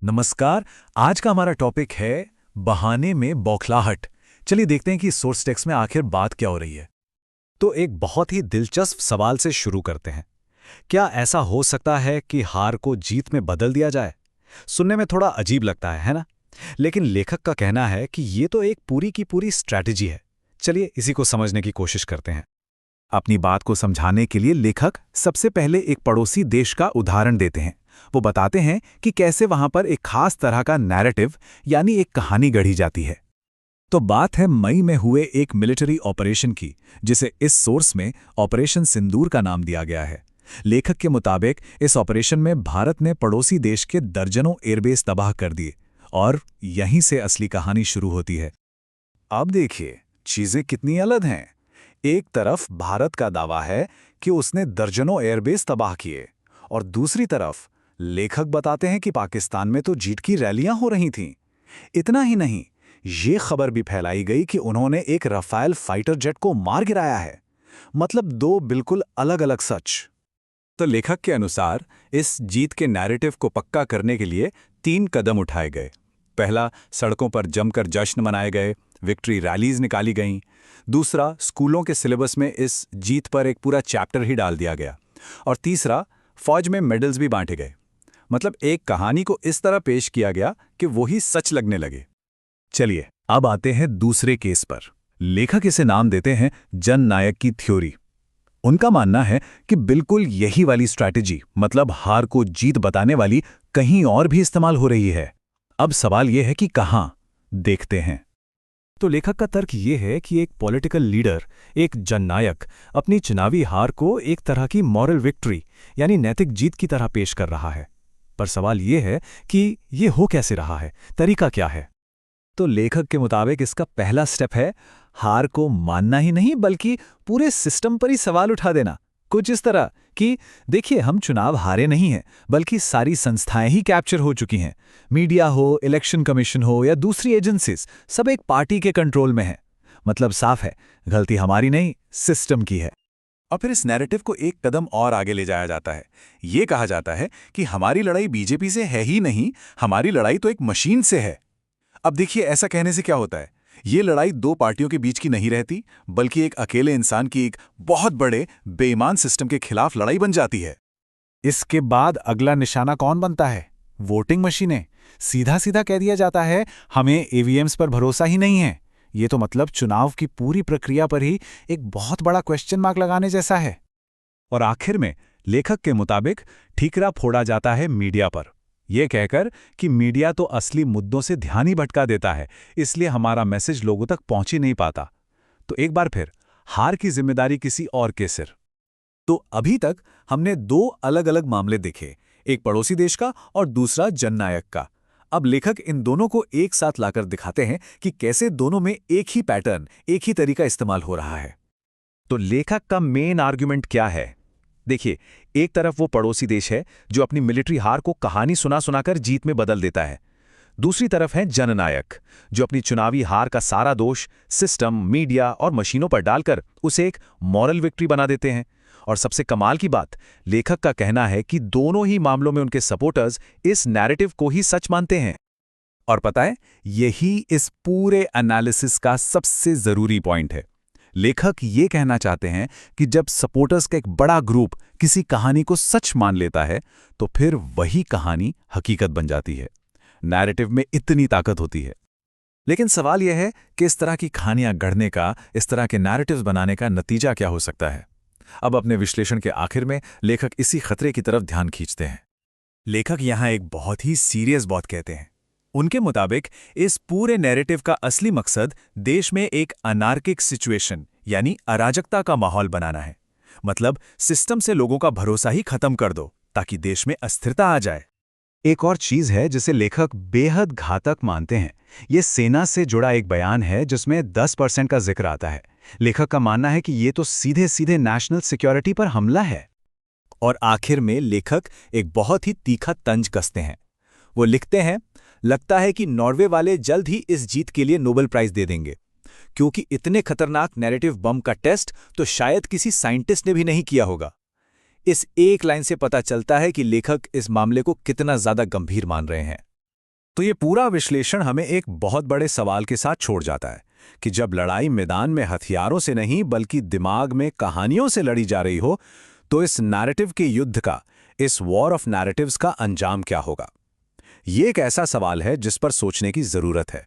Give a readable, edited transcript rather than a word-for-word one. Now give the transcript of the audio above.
नमस्कार। आज का हमारा टॉपिक है बहाने में बौखलाहट। चलिए देखते हैं कि सोर्स टेक्स्ट में आखिर बात क्या हो रही है। तो एक बहुत ही दिलचस्प सवाल से शुरू करते हैं। क्या ऐसा हो सकता है कि हार को जीत में बदल दिया जाए? सुनने में थोड़ा अजीब लगता है ना? लेकिन लेखक का कहना है कि ये तो एक पूरी की पूरी स्ट्रैटेजी है। चलिए इसी को समझने की कोशिश करते हैं। अपनी बात को समझाने के लिए लेखक सबसे पहले एक पड़ोसी देश का उदाहरण देते हैं। वो बताते हैं कि कैसे वहां पर एक खास तरह का नैरेटिव यानी एक कहानी गढ़ी जाती है। तो बात है मई में हुए एक मिलिट्री ऑपरेशन की, जिसे इस सोर्स में ऑपरेशन सिंदूर का नाम दिया गया है। लेखक के मुताबिक इस ऑपरेशन में भारत ने पड़ोसी देश के दर्जनों एयरबेस तबाह कर दिए और यहीं से असली कहानी शुरू होती है। अब देखिए चीजें कितनी अलग हैं। एक तरफ भारत का दावा है कि उसने दर्जनों एयरबेस तबाह किए और दूसरी तरफ लेखक बताते हैं कि पाकिस्तान में तो जीत की रैलियां हो रही थीं। इतना ही नहीं, ये खबर भी फैलाई गई कि उन्होंने एक रफाल फाइटर जेट को मार गिराया है। मतलब दो बिल्कुल अलग अलग सच। तो लेखक के अनुसार इस जीत के नैरेटिव को पक्का करने के लिए 3 कदम उठाए गए। पहला, सड़कों पर जमकर जश्न मनाए गए, विक्ट्री रैलीज निकाली गईं। दूसरा, स्कूलों के सिलेबस में इस जीत पर एक पूरा चैप्टर ही डाल दिया गया। और तीसरा, फौज में मेडल्स भी बांटे गए। मतलब एक कहानी को इस तरह पेश किया गया कि वो ही सच लगने लगे। चलिए अब आते हैं दूसरे केस पर। लेखक इसे नाम देते हैं जननायक की थ्योरी। उनका मानना है कि बिल्कुल यही वाली स्ट्रैटेजी, मतलब हार को जीत बताने वाली, कहीं और भी इस्तेमाल हो रही है। अब सवाल यह है कि कहां? देखते हैं। तो लेखक का तर्क ये है कि एक पॉलिटिकल लीडर, एक जननायक, अपनी चुनावी हार को एक तरह की मॉरल विक्ट्री यानी नैतिक जीत की तरह पेश कर रहा है। पर सवाल ये है कि ये हो कैसे रहा है, तरीका क्या है? तो लेखक के मुताबिक इसका पहला स्टेप है हार को मानना ही नहीं बल्कि पूरे सिस्टम पर ही सवाल उठा देना। कुछ इस तरह कि देखिए, हम चुनाव हारे नहीं हैं, बल्कि सारी संस्थाएं ही कैप्चर हो चुकी हैं। मीडिया हो, इलेक्शन कमीशन हो या दूसरी एजेंसीज, सब एक पार्टी के कंट्रोल में है। मतलब साफ है, गलती हमारी नहीं, सिस्टम की है। और फिर इस नैरेटिव को एक कदम और आगे ले जाया जाता है। ये कहा जाता है कि हमारी लड़ाई बीजेपी से है ही नहीं, हमारी लड़ाई तो एक मशीन से है। अब देखिए, ऐसा कहने से क्या होता है? ये लड़ाई 2 पार्टियों के बीच की नहीं रहती, बल्कि एक अकेले इंसान की एक बहुत बड़े बेईमान सिस्टम के खिलाफ लड़ाई बन जाती है। इसके बाद अगला निशाना कौन बनता है? वोटिंग मशीनें। सीधा सीधा कह दिया जाता है, हमें ईवीएम्स पर भरोसा ही नहीं है। ये तो मतलब चुनाव की पूरी प्रक्रिया पर ही एक बहुत बड़ा क्वेश्चन मार्क लगाने जैसा है। और आखिर में लेखक के मुताबिक ठीकरा फोड़ा जाता है मीडिया पर, यह कहकर कि मीडिया तो असली मुद्दों से ध्यान ही भटका देता है, इसलिए हमारा मैसेज लोगों तक पहुंच ही नहीं पाता। तो एक बार फिर हार की जिम्मेदारी किसी और के सिर। तो अभी तक हमने 2 अलग अलग मामले देखे, एक पड़ोसी देश का और दूसरा जननायक का। अब लेखक इन दोनों को एक साथ लाकर दिखाते हैं कि कैसे दोनों में एक ही पैटर्न, एक ही तरीका इस्तेमाल हो रहा है। तो लेखक का मेन आर्गुमेंट क्या है? देखिए, एक तरफ वो पड़ोसी देश है जो अपनी मिलिट्री हार को कहानी सुना सुनाकर जीत में बदल देता है। दूसरी तरफ है जननायक, जो अपनी चुनावी हार का सारा दोष सिस्टम, मीडिया और मशीनों पर डालकर उसे एक मॉरल विक्ट्री बना देते हैं। और सबसे कमाल की बात, लेखक का कहना है कि दोनों ही मामलों में उनके सपोर्टर्स इस नैरेटिव को ही सच मानते हैं। और पता है, यही इस पूरे एनालिसिस का सबसे जरूरी पॉइंट है। लेखक ये कहना चाहते हैं कि जब सपोर्टर्स का एक बड़ा ग्रुप किसी कहानी को सच मान लेता है, तो फिर वही कहानी हकीकत बन जाती है। नैरेटिव में इतनी ताकत होती है। लेकिन सवाल यह है कि इस तरह की कहानियां गढ़ने का, इस तरह के नैरेटिव्स बनाने का नतीजा क्या हो सकता है? अब अपने विश्लेषण के आखिर में लेखक इसी खतरे की तरफ ध्यान खींचते हैं। लेखक यहां एक बहुत ही सीरियस बात कहते हैं। उनके मुताबिक इस पूरे नैरेटिव का असली मकसद देश में एक अनार्किक सिचुएशन यानी अराजकता का माहौल बनाना है। मतलब सिस्टम से लोगों का भरोसा ही खत्म कर दो ताकि देश में अस्थिरता आ जाए। एक और चीज है जिसे लेखक बेहद घातक मानते हैं। ये सेना से जुड़ा एक बयान है जिसमें 10% का जिक्र आता है। लेखक का मानना है कि ये तो सीधे सीधे नेशनल सिक्योरिटी पर हमला है। और आखिर में लेखक एक बहुत ही तीखा तंज कसते हैं। वो लिखते हैं, लगता है कि नॉर्वे वाले जल्द ही इस जीत के लिए नोबेल प्राइज दे देंगे, क्योंकि इतने खतरनाक नैरेटिव बम का टेस्ट तो शायद किसी साइंटिस्ट ने भी नहीं किया होगा। इस एक लाइन से पता चलता है कि लेखक इस मामले को कितना ज्यादा गंभीर मान रहे हैं। तो ये पूरा विश्लेषण हमें एक बहुत बड़े सवाल के साथ छोड़ जाता है कि जब लड़ाई मैदान में हथियारों से नहीं बल्कि दिमाग में कहानियों से लड़ी जा रही हो, तो इस नैरेटिव के युद्ध का, इस वॉर ऑफ नैरेटिव्स का अंजाम क्या होगा? ये एक ऐसा सवाल है जिस पर सोचने की जरूरत है।